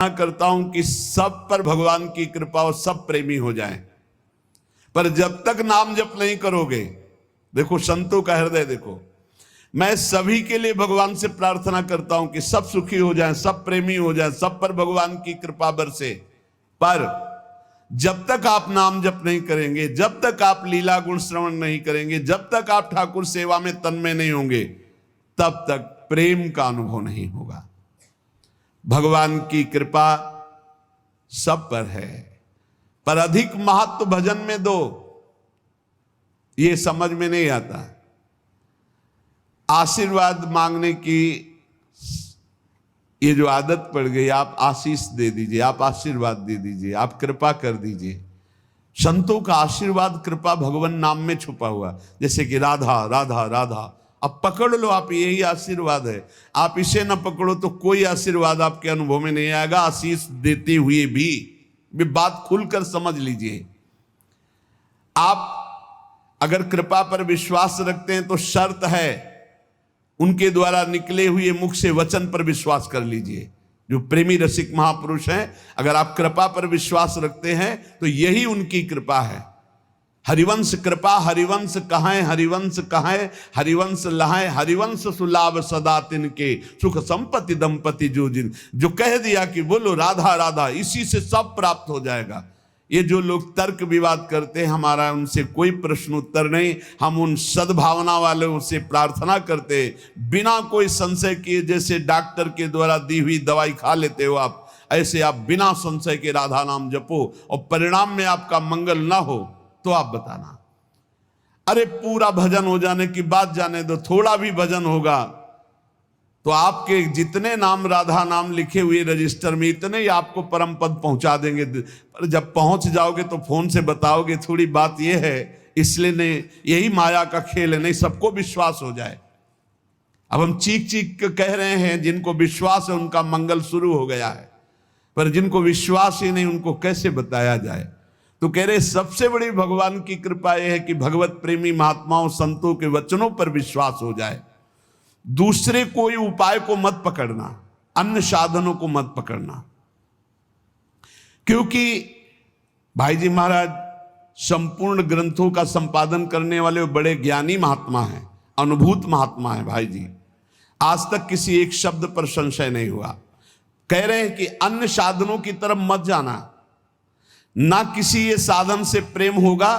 करता हूं कि सब पर भगवान की कृपा और सब प्रेमी हो जाएं, पर जब तक नाम जप नहीं करोगे, देखो संतों का हृदय देखो, मैं सभी के लिए भगवान से प्रार्थना करता हूं कि सब सुखी हो जाएं, सब प्रेमी हो जाएं, सब पर भगवान की कृपा बरसे, पर जब तक आप नाम जप नहीं करेंगे, जब तक आप लीला गुण श्रवण नहीं करेंगे, जब तक आप ठाकुर सेवा में तन्मय नहीं होंगे, तब तक प्रेम का अनुभव नहीं होगा। भगवान की कृपा सब पर है, पर अधिक महत्व भजन में दो, ये समझ में नहीं आता। आशीर्वाद मांगने की ये जो आदत पड़ गई, आप आशीष दे दीजिए, आप आशीर्वाद दे दीजिए, आप कृपा कर दीजिए। संतों का आशीर्वाद कृपा भगवान नाम में छुपा हुआ, जैसे कि राधा राधा राधा, अब पकड़ लो आप, यही आशीर्वाद है। आप इसे न पकड़ो तो कोई आशीर्वाद आपके अनुभव में नहीं आएगा। आशीष देते हुए भी बात खुलकर समझ लीजिए। आप अगर कृपा पर विश्वास रखते हैं तो शर्त है, उनके द्वारा निकले हुए मुख से वचन पर विश्वास कर लीजिए। जो प्रेमी रसिक महापुरुष हैं, अगर आप कृपा पर विश्वास रखते हैं तो यही उनकी कृपा है। हरिवंश कृपा हरिवंश कहां, हरिवंश कहां, हरिवंश लहाए, हरिवंश सुलाभ सदा तिनके, सुख संपत्ति दंपति जो जिन। जो कह दिया कि बोलो राधा राधा, इसी से सब प्राप्त हो जाएगा। ये जो लोग तर्क विवाद करते हैं, हमारा उनसे कोई प्रश्न उत्तर नहीं। हम उन सद्भावना वालों से प्रार्थना करते, बिना कोई संशय किए, जैसे डॉक्टर के द्वारा दी हुई दवाई खा लेते हो आप, ऐसे आप बिना संशय के राधा नाम जपो, और परिणाम में आपका मंगल ना हो तो आप बताना। अरे पूरा भजन हो जाने की बात जाने दो, थोड़ा भी भजन होगा तो आपके जितने नाम राधा नाम लिखे हुए रजिस्टर में, इतने ही आपको परम पद पहुंचा देंगे। पर जब पहुंच जाओगे तो फोन से बताओगे, थोड़ी बात यह है, इसलिए नहीं, यही माया का खेल है, नहीं सबको विश्वास हो जाए। अब हम चीख चीख के कह रहे हैं, जिनको विश्वास है उनका मंगल शुरू हो गया है, पर जिनको विश्वास ही नहीं उनको कैसे बताया जाए। तो कह रहे सबसे बड़ी भगवान की कृपा यह है कि भगवत प्रेमी महात्माओं संतों के वचनों पर विश्वास हो जाए। दूसरे कोई उपाय को मत पकड़ना, अन्य साधनों को मत पकड़ना, क्योंकि भाई जी महाराज संपूर्ण ग्रंथों का संपादन करने वाले बड़े ज्ञानी महात्मा हैं, अनुभूत महात्मा हैं भाई जी। आज तक किसी एक शब्द पर संशय नहीं हुआ। कह रहे हैं कि अन्य साधनों की तरफ मत जाना, ना किसी ये साधन से प्रेम होगा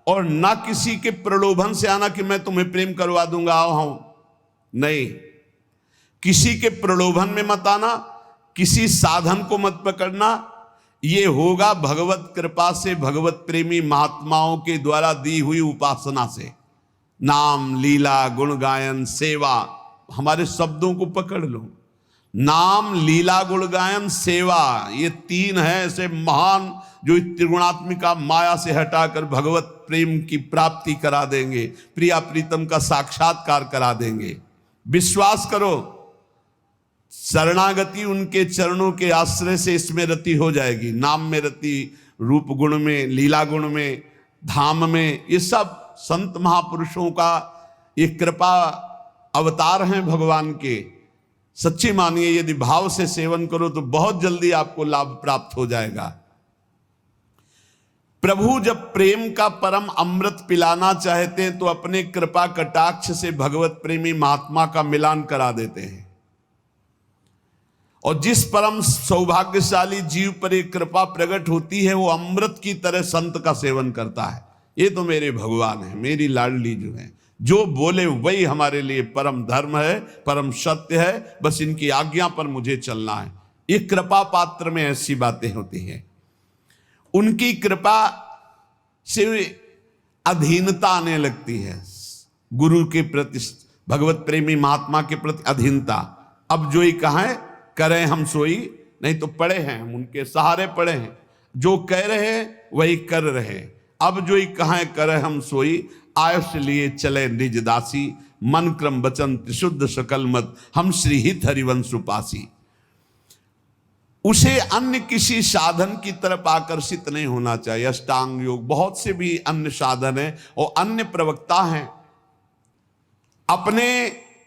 और ना किसी के प्रलोभन से आना कि मैं तुम्हें प्रेम करवा दूंगा, आओ हम, नहीं, किसी के प्रलोभन में मत आना, किसी साधन को मत पकड़ना। ये होगा भगवत कृपा से, भगवत प्रेमी महात्माओं के द्वारा दी हुई उपासना से। नाम लीला गुण गायन सेवा, हमारे शब्दों को पकड़ लो, नाम लीला गुण गायन सेवा, ये तीन है ऐसे महान जो त्रिगुणात्मिका माया से हटाकर भगवत प्रेम की प्राप्ति करा देंगे, प्रिया प्रीतम का साक्षात्कार करा देंगे। विश्वास करो, शरणागति उनके चरणों के आश्रय से इसमें रति हो जाएगी। नाम में रति, रूप गुण में, लीला गुण में, धाम में, ये सब संत महापुरुषों का ये कृपा अवतार हैं भगवान के। सच्ची मानिए, यदि भाव से सेवन करो तो बहुत जल्दी आपको लाभ प्राप्त हो जाएगा। प्रभु जब प्रेम का परम अमृत पिलाना चाहते हैं तो अपने कृपा कटाक्ष से भगवत प्रेमी महात्मा का मिलान करा देते हैं, और जिस परम सौभाग्यशाली जीव पर एक कृपा प्रकट होती है वो अमृत की तरह संत का सेवन करता है। ये तो मेरे भगवान है, मेरी लाडली जो है, जो बोले वही हमारे लिए परम धर्म है, परम सत्य है, बस इनकी आज्ञा पर मुझे चलना है। ये कृपा पात्र में ऐसी बातें होती हैं। उनकी कृपा से अधीनता आने लगती है, गुरु के प्रति, भगवत प्रेमी महात्मा के प्रति अधीनता। अब जो ही कहें करें हम सोई, नहीं तो पड़े हैं हम उनके सहारे पड़े हैं, जो कह रहे हैं वही कर रहे। अब जो ही कहें करें हम सोई, आयुष लिए चले निज दासी, मन क्रम वचन त्रिशुद्ध सकल मत, हम श्री हित हरिवंश उपासी। उसे अन्य किसी साधन की तरफ आकर्षित नहीं होना चाहिए। अष्टांग योग, बहुत से भी अन्य साधन है और अन्य प्रवक्ता हैं। अपने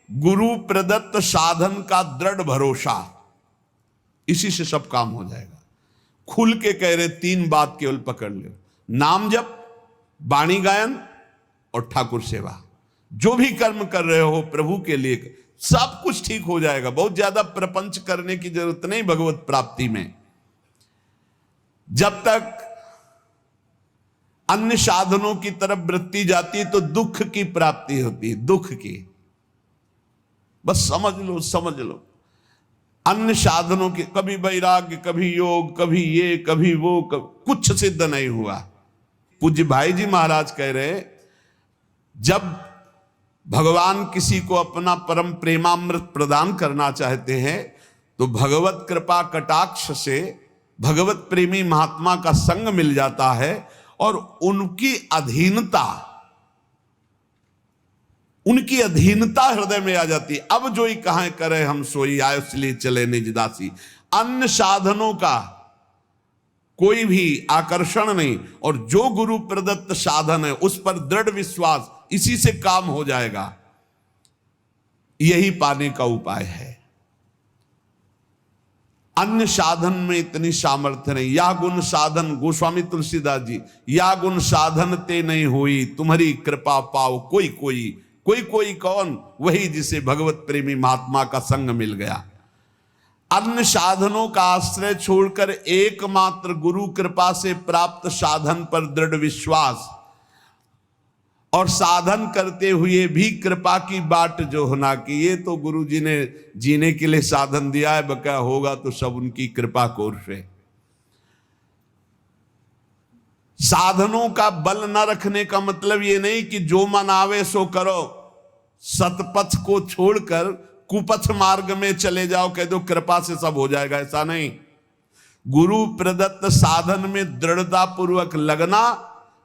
गुरु प्रदत्त साधन का दृढ़ भरोसा, इसी से सब काम हो जाएगा। खुल के कह रहे 3 बात केवल पकड़ लो, नाम जप, वाणी गायन और ठाकुर सेवा। जो भी कर्म कर रहे हो प्रभु के लिए, सब कुछ ठीक हो जाएगा। बहुत ज्यादा प्रपंच करने की जरूरत नहीं भगवत प्राप्ति में। जब तक अन्य साधनों की तरफ वृत्ति जाती है तो दुख की प्राप्ति होती है, दुख की। बस समझ लो, समझ लो। अन्य साधनों की, कभी वैराग्य, कभी योग, कभी ये, कभी वो, कुछ सिद्ध नहीं हुआ। पूज्य भाई जी महाराज कह रहे, जब भगवान किसी को अपना परम प्रेमामृत प्रदान करना चाहते हैं तो भगवत कृपा कटाक्ष से भगवत प्रेमी महात्मा का संग मिल जाता है और उनकी अधीनता हृदय में आ जाती है। अब जो ही कहां करे हम सोई, आयो इसलिए चले निज दासी। अन्य साधनों का कोई भी आकर्षण नहीं, और जो गुरु प्रदत्त साधन है उस पर दृढ़ विश्वास, इसी से काम हो जाएगा। यही पाने का उपाय है। अन्य साधन में इतनी सामर्थ्य नहीं। या गुण साधन, गोस्वामी तुलसीदास जी, या गुण साधन ते नहीं हुई, तुम्हारी कृपा पाओ कोई कोई। कोई कोई कौन? वही जिसे भगवत प्रेमी महात्मा का संग मिल गया। अन्य साधनों का आश्रय छोड़कर एकमात्र गुरु कृपा से प्राप्त साधन पर दृढ़ विश्वास, और साधन करते हुए भी कृपा की बाट जो होना कि ये तो गुरु जी ने जीने के लिए साधन दिया है, बकाया होगा तो सब उनकी कृपा कोर से। साधनों का बल न रखने का मतलब ये नहीं कि जो मन आवे सो करो, सतपथ को छोड़कर कुपथ मार्ग में चले जाओ, कह दो कृपा से सब हो जाएगा, ऐसा नहीं। गुरु प्रदत्त साधन में दृढ़ता पूर्वक लगना,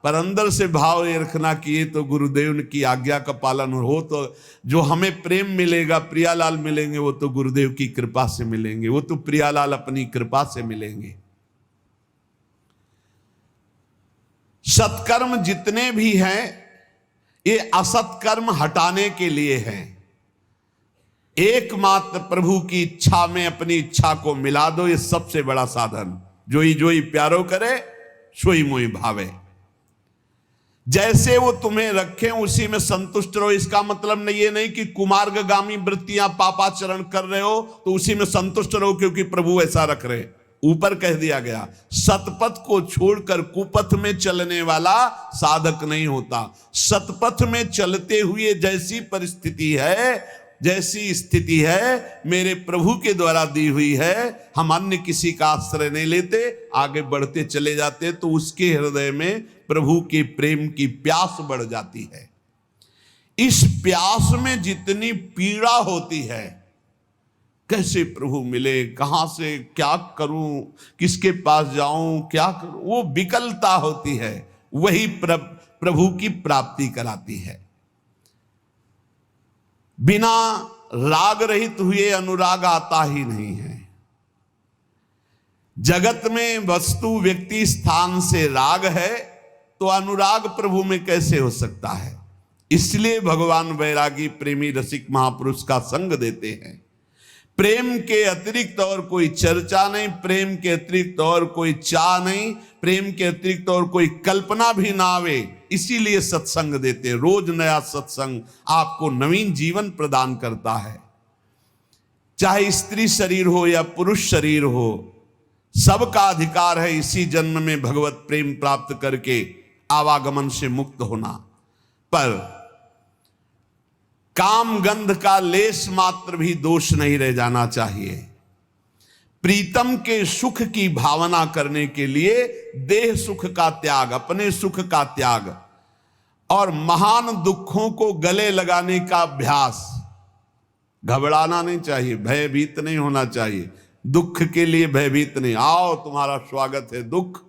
पर अंदर से भाव ये रखना कि ये तो गुरुदेव की आज्ञा का पालन हो, तो जो हमें प्रेम मिलेगा, प्रियालाल मिलेंगे, वो तो गुरुदेव की कृपा से मिलेंगे, वो तो प्रियालाल अपनी कृपा से मिलेंगे। सत्कर्म जितने भी हैं ये असत्कर्म हटाने के लिए हैं। एकमात्र प्रभु की इच्छा में अपनी इच्छा को मिला दो, ये सबसे बड़ा साधन। जोई जोई प्यारो करे सोई मोई भावे। जैसे वो तुम्हें रखें उसी में संतुष्ट रहो। इसका मतलब नहीं, ये नहीं कि कुमार्गगामी वृत्तियां पापाचरण कर रहे हो तो उसी में संतुष्ट रहो क्योंकि प्रभु ऐसा रख रहे। ऊपर कह दिया गया, सतपथ को छोड़कर कुपथ में चलने वाला साधक नहीं होता। सतपथ में चलते हुए जैसी परिस्थिति है, जैसी स्थिति है, मेरे प्रभु के द्वारा दी हुई है, हम अन्य किसी का आश्रय नहीं लेते, आगे बढ़ते चले जाते, तो उसके हृदय में प्रभु के प्रेम की प्यास बढ़ जाती है। इस प्यास में जितनी पीड़ा होती है, कैसे प्रभु मिले, कहां से क्या करूं, किसके पास जाऊं, क्या करूं, वो विकलता होती है, वही प्रभु की प्राप्ति कराती है। बिना राग रहित हुए अनुराग आता ही नहीं है। जगत में वस्तु, व्यक्ति, स्थान से राग है तो अनुराग प्रभु में कैसे हो सकता है? इसलिए भगवान वैरागी प्रेमी रसिक महापुरुष का संग देते हैं। प्रेम के अतिरिक्त और कोई चर्चा नहीं, प्रेम के अतिरिक्त और कोई चाह नहीं, प्रेम के अतिरिक्त और कोई कल्पना भी ना आवे, इसीलिए सत्संग देते हैं। रोज नया सत्संग आपको नवीन जीवन प्रदान करता है। चाहे स्त्री शरीर हो या पुरुष शरीर हो, सबका अधिकार है इसी जन्म में भगवत प्रेम प्राप्त करके आवागमन से मुक्त होना। पर काम गंध का लेस मात्र भी दोष नहीं रह जाना चाहिए। प्रीतम के सुख की भावना करने के लिए देह सुख का त्याग, अपने सुख का त्याग और महान दुखों को गले लगाने का अभ्यास। घबराना नहीं चाहिए, भयभीत नहीं होना चाहिए। दुख के लिए भयभीत नहीं, आओ तुम्हारा स्वागत है दुख,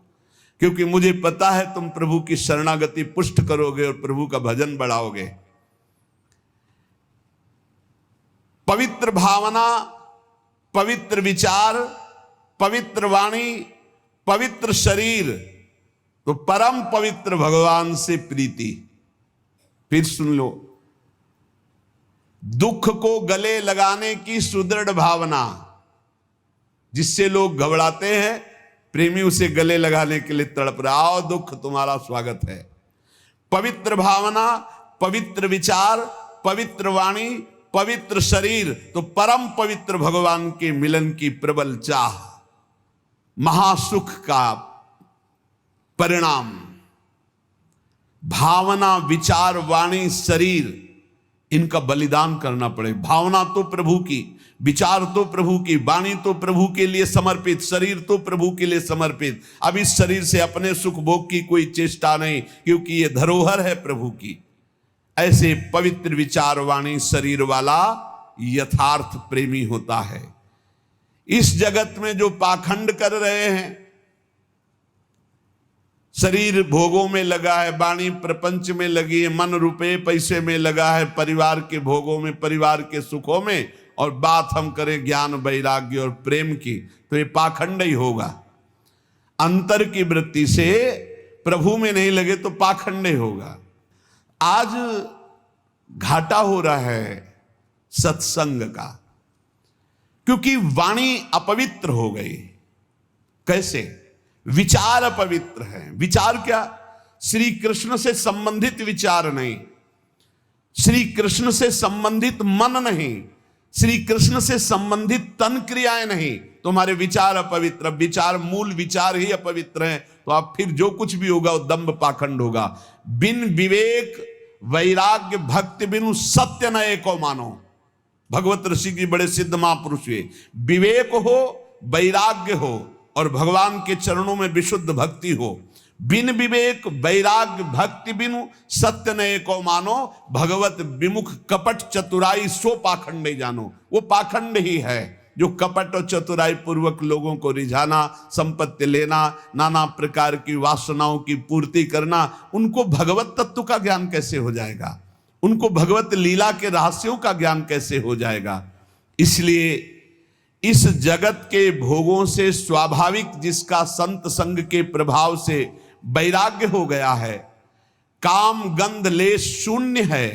क्योंकि मुझे पता है तुम प्रभु की शरणागति पुष्ट करोगे और प्रभु का भजन बढ़ाओगे। पवित्र भावना, पवित्र विचार, पवित्र वाणी, पवित्र शरीर, तो परम पवित्र भगवान से प्रीति। फिर सुन लो, दुख को गले लगाने की सुदृढ़ भावना, जिससे लोग घबराते हैं, प्रेमी उसे गले लगाने के लिए तड़प रहा, आओ दुख तुम्हारा स्वागत है। पवित्र भावना, पवित्र विचार, पवित्र वाणी, पवित्र शरीर, तो परम पवित्र भगवान के मिलन की प्रबल चाह, महासुख का परिणाम। भावना, विचार, वाणी, शरीर, इनका बलिदान करना पड़े। भावना तो प्रभु की, विचार तो प्रभु की, वाणी तो प्रभु के लिए समर्पित, शरीर तो प्रभु के लिए समर्पित। अब इस शरीर से अपने सुख भोग की कोई चेष्टा नहीं, क्योंकि ये धरोहर है प्रभु की। ऐसे पवित्र विचार, वाणी, शरीर वाला यथार्थ प्रेमी होता है। इस जगत में जो पाखंड कर रहे हैं, शरीर भोगों में लगा है, वाणी प्रपंच में लगी है, मन रुपए पैसे में लगा है, परिवार के भोगों में, परिवार के सुखों में, और बात हम करें ज्ञान, वैराग्य और प्रेम की, तो ये पाखंड ही होगा। अंतर की वृत्ति से प्रभु में नहीं लगे तो पाखंड ही होगा। आज घाटा हो रहा है सत्संग का, क्योंकि वाणी अपवित्र हो गई। कैसे? विचार अपवित्र है। विचार क्या? श्री कृष्ण से संबंधित विचार नहीं, श्री कृष्ण से संबंधित मन नहीं, श्री कृष्ण से संबंधित तन क्रियाएं नहीं, तुम्हारे विचार अपवित्र। विचार, मूल विचार ही अपवित्र है, तो आप फिर जो कुछ भी होगा वो दंभ पाखंड होगा। बिन विवेक वैराग्य भक्ति बिनु सत्य न एको मानो। भगवत ऋषि की बड़े सिद्ध महापुरुष हुए। विवेक हो, वैराग्य हो, और भगवान के चरणों में विशुद्ध भक्ति हो। बिन विवेक वैराग्य भक्ति बिनु सत्य न एको मानो, भगवत विमुख कपट चतुराई सो पाखंड नहीं जानो। वो पाखंड ही है जो कपट और चतुराई पूर्वक लोगों को रिझाना, संपत्ति लेना, नाना प्रकार की वासनाओं की पूर्ति करना। उनको भगवत तत्व का ज्ञान कैसे हो जाएगा? उनको भगवत लीला के रहस्यों का ज्ञान कैसे हो जाएगा? इसलिए इस जगत के भोगों से स्वाभाविक जिसका संत संग के प्रभाव से वैराग्य हो गया है, काम गंध लेश शून्य है,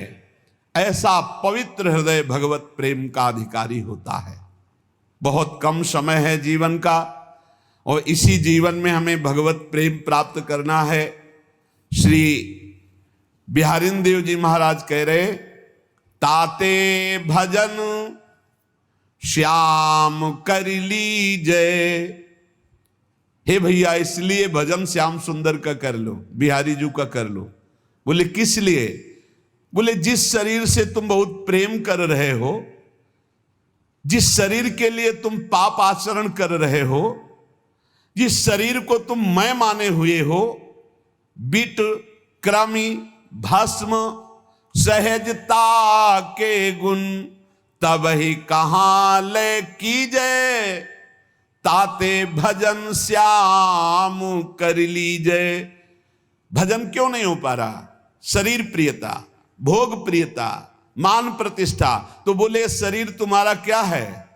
ऐसा पवित्र हृदय भगवत प्रेम का अधिकारी होता है। बहुत कम समय है जीवन का, और इसी जीवन में हमें भगवत प्रेम प्राप्त करना है। श्री बिहारिन देव जी महाराज कह रहे, ताते भजन श्याम कर लीजय। हे भैया, इसलिए भजन श्याम सुंदर का कर लो, बिहारी जी का कर लो। बोले किस लिए? बोले जिस शरीर से तुम बहुत प्रेम कर रहे हो, जिस शरीर के लिए तुम पाप आचरण कर रहे हो, जिस शरीर को तुम मैं माने हुए हो, बिट क्रमी भस्म सहजता के गुण तब ही कहां ले कीजय, ताते भजन श्याम कर लीजय। भजन क्यों नहीं हो पा रहा? शरीर प्रियता, भोग प्रियता, मान प्रतिष्ठा। तो बोले शरीर तुम्हारा क्या है?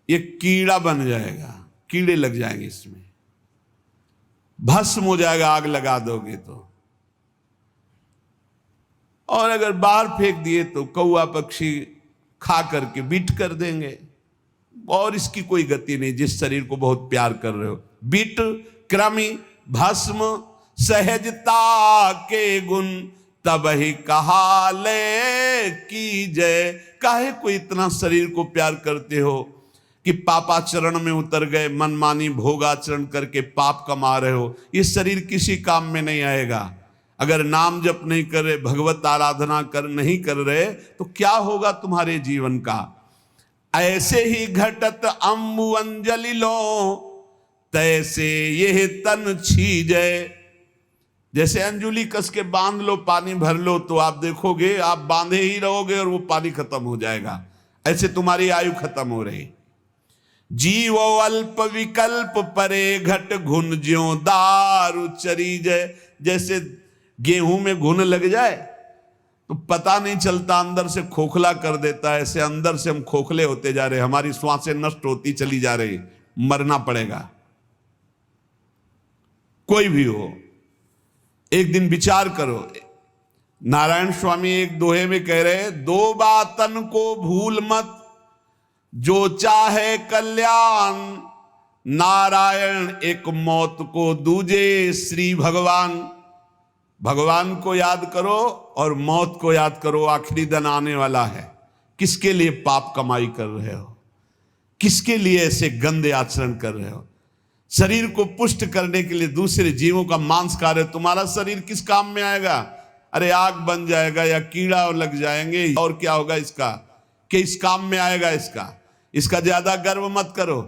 ये कीड़ा बन जाएगा, कीड़े लग जाएंगे इसमें, भस्म हो जाएगा आग लगा दोगे तो। और अगर बाहर फेंक दिए तो कौआ पक्षी खा करके बीट कर देंगे, और इसकी कोई गति नहीं जिस शरीर को बहुत प्यार कर रहे हो। बीट क्रमी भस्म सहजता के गुण तब ही कहा ले की जय। काहे को इतना शरीर को प्यार करते हो कि पापाचरण में उतर गए, मनमानी भोगाचरण करके पाप कमा रहे हो? ये शरीर किसी काम में नहीं आएगा। अगर नाम जप नहीं कर रहे, भगवत आराधना नहीं कर रहे, तो क्या होगा तुम्हारे जीवन का? ऐसे ही घटत अम्बु अंजलि लो, तैसे ये तन छीजे। जैसे अंजुली कस के बांध लो, पानी भर लो, तो आप देखोगे आप बांधे ही रहोगे और वो पानी खत्म हो जाएगा। ऐसे तुम्हारी आयु खत्म हो रही। जीवो अल्प विकल्प परे घट घुन ज्यों दारु चरी जय। जैसे गेहूं में घुन लग जाए तो पता नहीं चलता, अंदर से खोखला कर देता है। ऐसे अंदर से हम खोखले होते जा रहे, हमारी श्वासें नष्ट होती चली जा रही, मरना पड़ेगा। कोई भी हो, एक दिन विचार करो। नारायण स्वामी एक दोहे में कह रहे, दो बातन को भूल मत, जो चाहे कल्याण, नारायण एक मौत को दूजे श्री भगवान। भगवान को याद करो और मौत को याद करो, आखिरी दिन आने वाला है। किसके लिए पाप कमाई कर रहे हो? किसके लिए ऐसे गंदे आचरण कर रहे हो? शरीर को पुष्ट करने के लिए दूसरे जीवों का मांस खा रहे हो। तुम्हारा शरीर किस काम में आएगा? अरे आग बन जाएगा या कीड़ा लग जाएंगे, और क्या होगा इसका कि इस काम में आएगा इसका ज्यादा गर्व मत करो,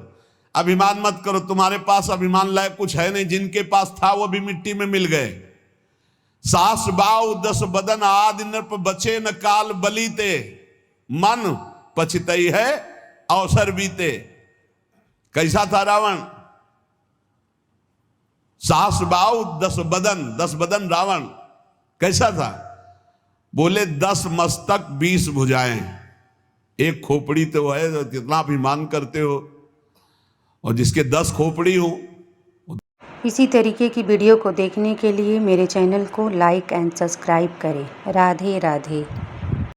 अभिमान मत करो। तुम्हारे पास अभिमान लायक कुछ है नहीं। जिनके पास था वो भी मिट्टी में मिल गए। सास बाऊ 10 बदन आदि नृप बचे न काल बलीते, मन पछतई है अवसर बीते। कैसा था रावण? सास बाऊ 10 बदन रावण कैसा था? बोले 10 मस्तक 20 भुजाएं, एक खोपड़ी तो है, तो कितना अभिमान करते हो। और जिसके 10 खोपड़ी हो। इसी तरीके की वीडियो को देखने के लिए मेरे चैनल को लाइक एंड सब्सक्राइब करें। राधे राधे।